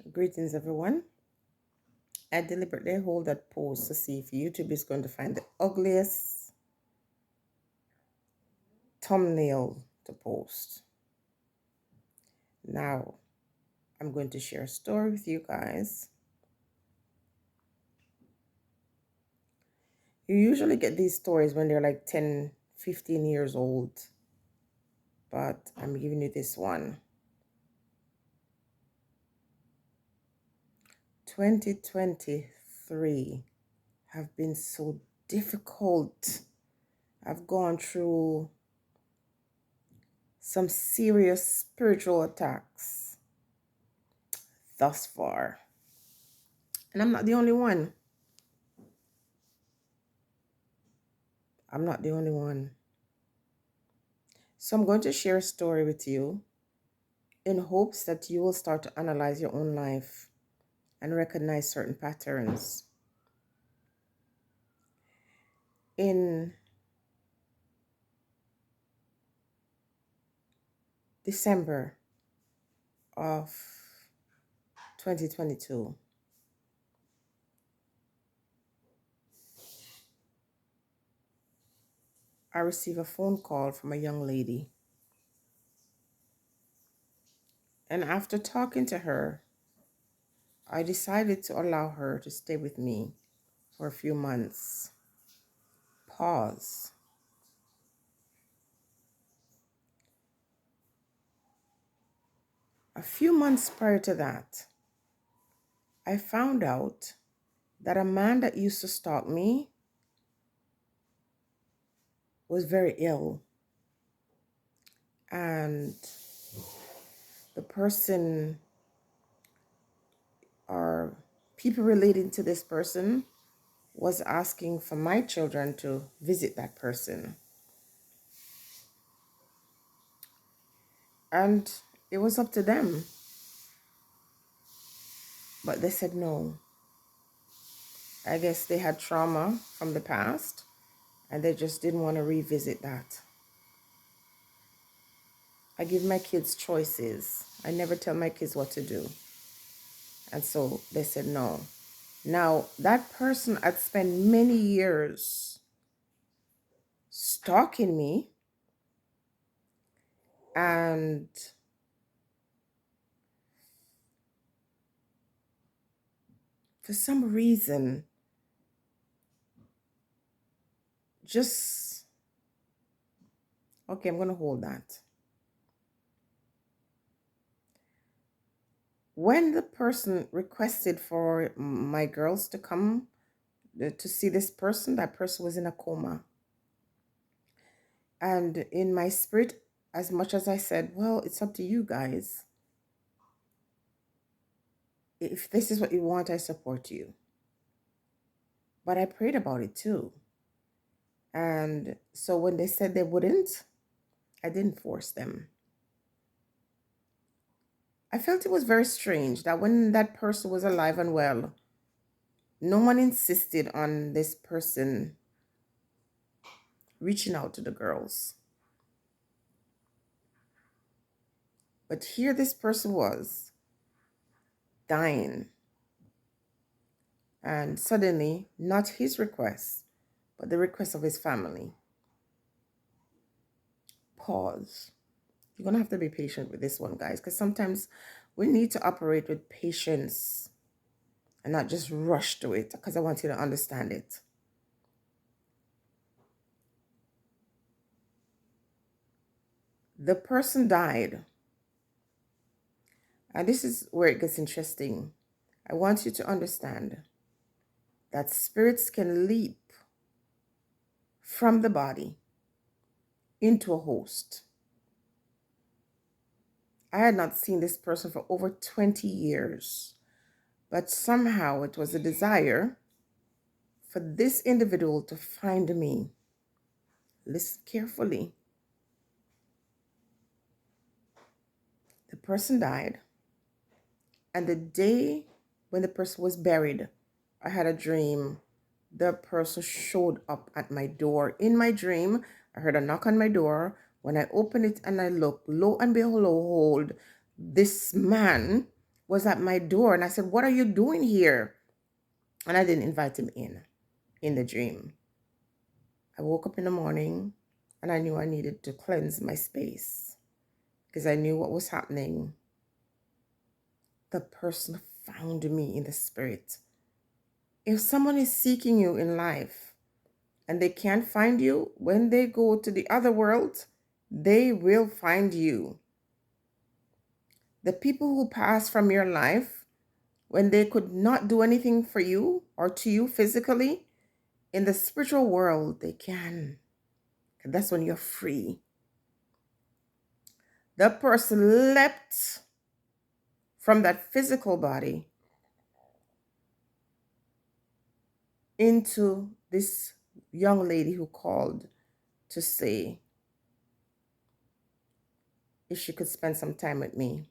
Greetings, everyone. I deliberately hold that post to see if YouTube is going to find the ugliest thumbnail to post. Now, I'm going to share a story with you guys. You usually get these stories when they're like 10, 15 years old, but I'm giving you this one. 2023 have been so difficult. I've gone through some serious spiritual attacks thus far. And I'm not the only one. I'm not the only one. So I'm going to share a story with you in hopes that you will start to analyze your own life and recognize certain patterns. In December of 2022, I received a phone call from a young lady. And after talking to her, I decided to allow her to stay with me for a few months. Pause. A few months prior to that, I found out that a man that used to stalk me was very ill. And the person or people relating to this person was asking for my children to visit that person. And it was up to them. But they said no. I guess they had trauma from the past and they just didn't want to revisit that. I give my kids choices. I never tell my kids what to do. And so they said no. Now, that person had spent many years stalking me, and for some reason, okay, I'm going to hold that. When the person requested for my girls to come to see this person, that person was in a coma. And in my spirit, as much as I said, well, it's up to you guys. If this is what you want, I support you. But I prayed about it too. And so when they said they wouldn't, I didn't force them. I felt it was very strange that when that person was alive and well, no one insisted on this person reaching out to the girls. But here this person was dying. And suddenly, not his request, but the request of his family. Pause. You're going to have to be patient with this one, guys, because sometimes we need to operate with patience and not just rush to it, because I want you to understand it. The person died. And this is where it gets interesting. I want you to understand that spirits can leap from the body into a host. I had not seen this person for over 20 years, but somehow it was a desire for this individual to find me. Listen carefully. The person died, and the day when the person was buried, I had a dream. The person showed up at my door. In my dream, I heard a knock on my door. When I opened it and I looked, lo and behold, this man was at my door, and I said, "What are you doing here?" And I didn't invite him in the dream. I woke up in the morning and I knew I needed to cleanse my space because I knew what was happening. The person found me in the spirit. If someone is seeking you in life and they can't find you, when they go to the other world, they will find you. The people who pass from your life when they could not do anything for you or to you physically, in the spiritual world, they can. That's when you're free. The person leapt from that physical body into this young lady who called to say if she could spend some time with me.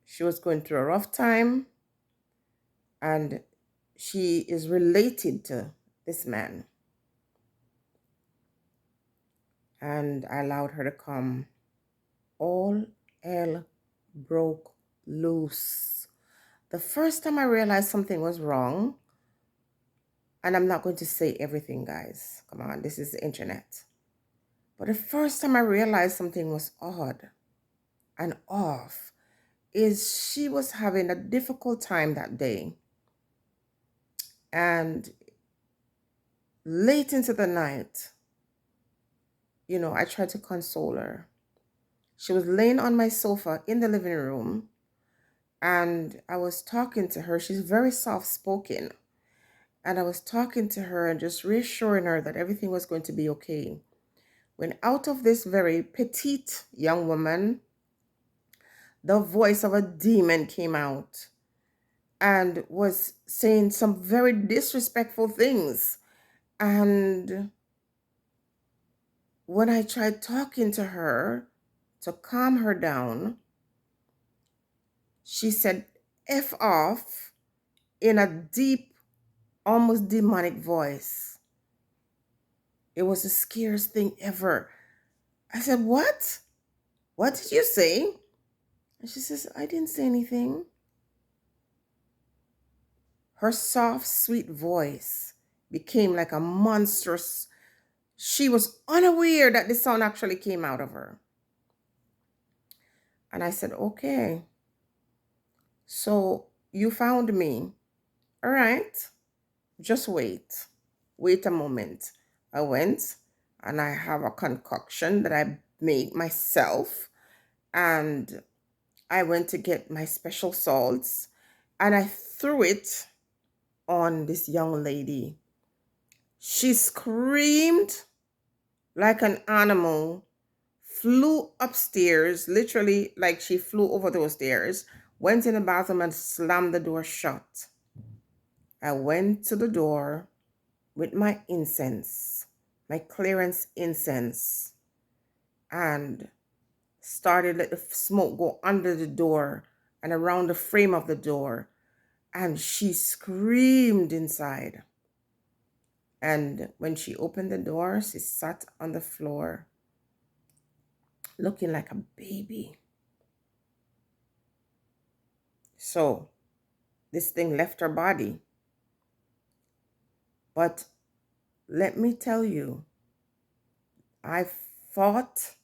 She was going through a rough time, and she is related to this man. And I allowed her to come. All hell broke loose. The first time I realized something was wrong, and I'm not going to say everything, guys. Come on, this is the internet. But the first time I realized something was odd and off is she was having a difficult time that day. And late into the night, I tried to console her. She was laying on my sofa in the living room, and I was talking to her. She's very soft-spoken. And I was talking to her and just reassuring her that everything was going to be okay. When out of this very petite young woman, the voice of a demon came out and was saying some very disrespectful things. And when I tried talking to her to calm her down, she said, "F off," in a deep, almost demonic voice. It was the scariest thing ever. I said, "What? What did you say?" And she says, "I didn't say anything." Her soft, sweet voice became like a monstrous. She was unaware that the sound actually came out of her. And I said, "Okay, so you found me. All right, just wait. Wait a moment." I went and I have a concoction that I made myself. And I went to get my special salts and I threw it on this young lady. She screamed like an animal, flew upstairs, literally like she flew over those stairs, went in the bathroom and slammed the door shut. I went to the door with my incense, my clearance incense, and started let the smoke go under the door and around the frame of the door. And she screamed inside. And when she opened the door, she sat on the floor looking like a baby. So this thing left her body. But let me tell you, I fought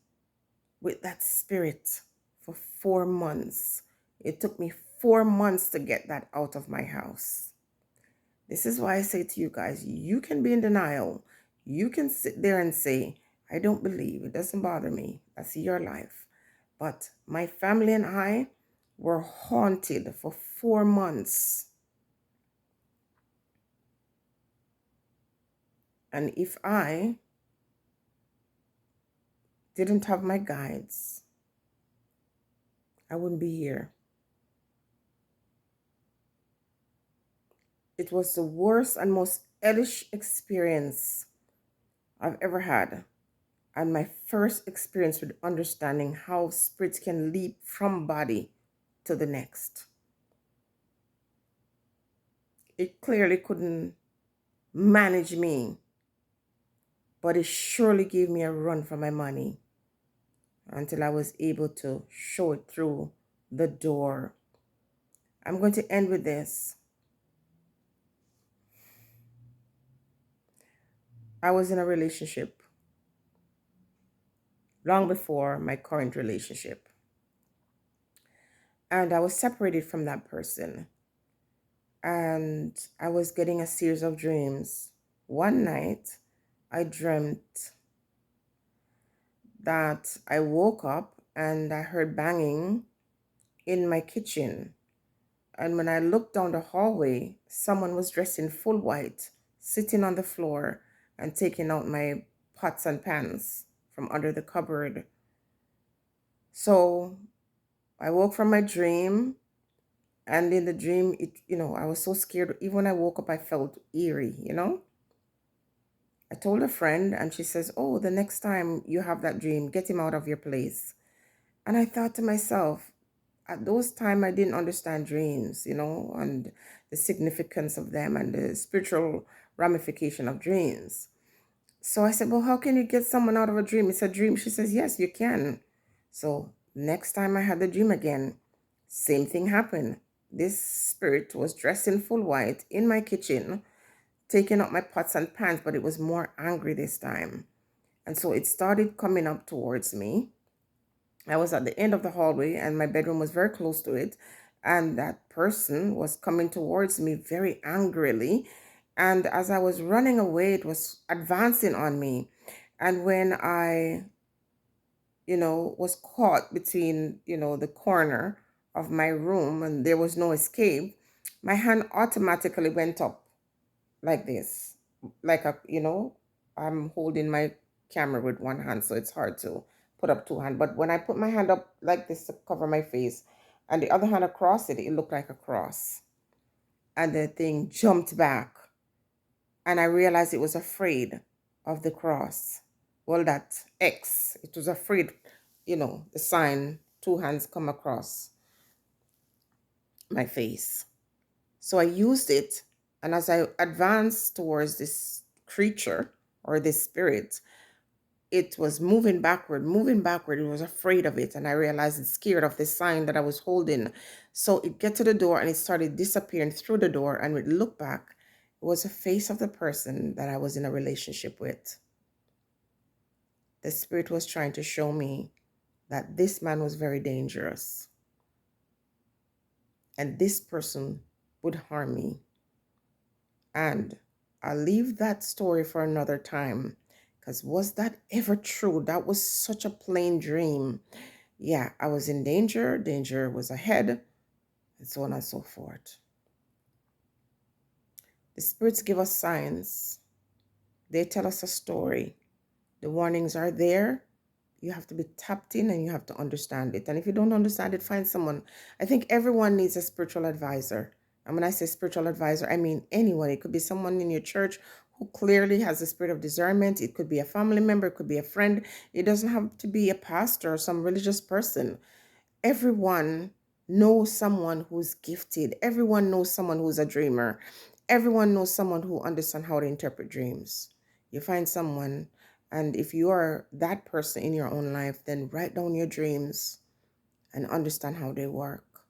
with that spirit for 4 months. It took me 4 months to get that out of my house. This is why I say to you guys, you can be in denial. You can sit there and say, "I don't believe. It doesn't bother me." That's your life. But my family and I were haunted for 4 months. And if I didn't have my guides, I wouldn't be here. It was the worst and most hellish experience I've ever had. And my first experience with understanding how spirits can leap from body to the next. It clearly couldn't manage me, but it surely gave me a run for my money until I was able to show it through the door. I'm going to end with this. I was in a relationship long before my current relationship, and I was separated from that person. And I was getting a series of dreams. One night, I dreamt that I woke up and I heard banging in my kitchen. And when I looked down the hallway, someone was dressed in full white, sitting on the floor and taking out my pots and pans from under the cupboard. So I woke from my dream, and in the dream, I was so scared. Even when I woke up, I felt eerie. I told a friend, and she says, "Oh, the next time you have that dream, get him out of your place." And I thought to myself, at those time, I didn't understand dreams, and the significance of them and the spiritual ramification of dreams. So I said, "Well, how can you get someone out of a dream? It's a dream." She says, "Yes, you can." So next time I had the dream again, same thing happened. This spirit was dressed in full white in my kitchen, taking up my pots and pans, but it was more angry this time. And so it started coming up towards me. I was at the end of the hallway and my bedroom was very close to it. And that person was coming towards me very angrily. And as I was running away, it was advancing on me. And when I, was caught between, the corner of my room and there was no escape, my hand automatically went up like this, like I'm holding my camera with one hand, so it's hard to put up two hands. But when I put my hand up like this to cover my face and the other hand across it, it looked like a cross. And the thing jumped back, and I realized it was afraid of the cross. Well, that X, it was afraid, the sign, two hands come across my face. So I used it, and as I advanced towards this creature or this spirit, it was moving backward, moving backward. It was afraid of it, and I realized it's scared of the sign that I was holding. So it get to the door, and it started disappearing through the door, and would look back. It was a face of the person that I was in a relationship with. The spirit was trying to show me that this man was very dangerous, and this person would harm me. And I'll leave that story for another time, because was that ever true? That was such a plain dream. Yeah, I was in danger. Danger was ahead, and so on and so forth. The spirits give us signs. They tell us a story. The warnings are there. You have to be tapped in and you have to understand it. And if you don't understand it, find someone. I think everyone needs a spiritual advisor. And when I say spiritual advisor, I mean anyone. It could be someone in your church who clearly has a spirit of discernment. It could be a family member. It could be a friend. It doesn't have to be a pastor or some religious person. Everyone knows someone who's gifted. Everyone knows someone who's a dreamer. Everyone knows someone who understands how to interpret dreams. You find someone, and if you are that person in your own life, then write down your dreams and understand how they work.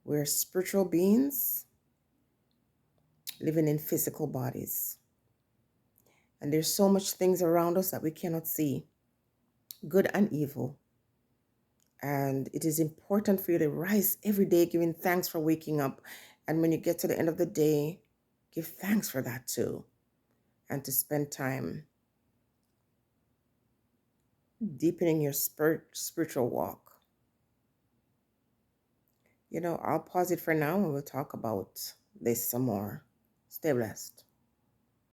We're spiritual beings living in physical bodies. And there's so much things around us that we cannot see, good and evil. And it is important for you to rise every day giving thanks for waking up. And when you get to the end of the day, give thanks for that too. And to spend time deepening your spiritual walk. I'll pause it for now and we'll talk about this some more. Stay blessed.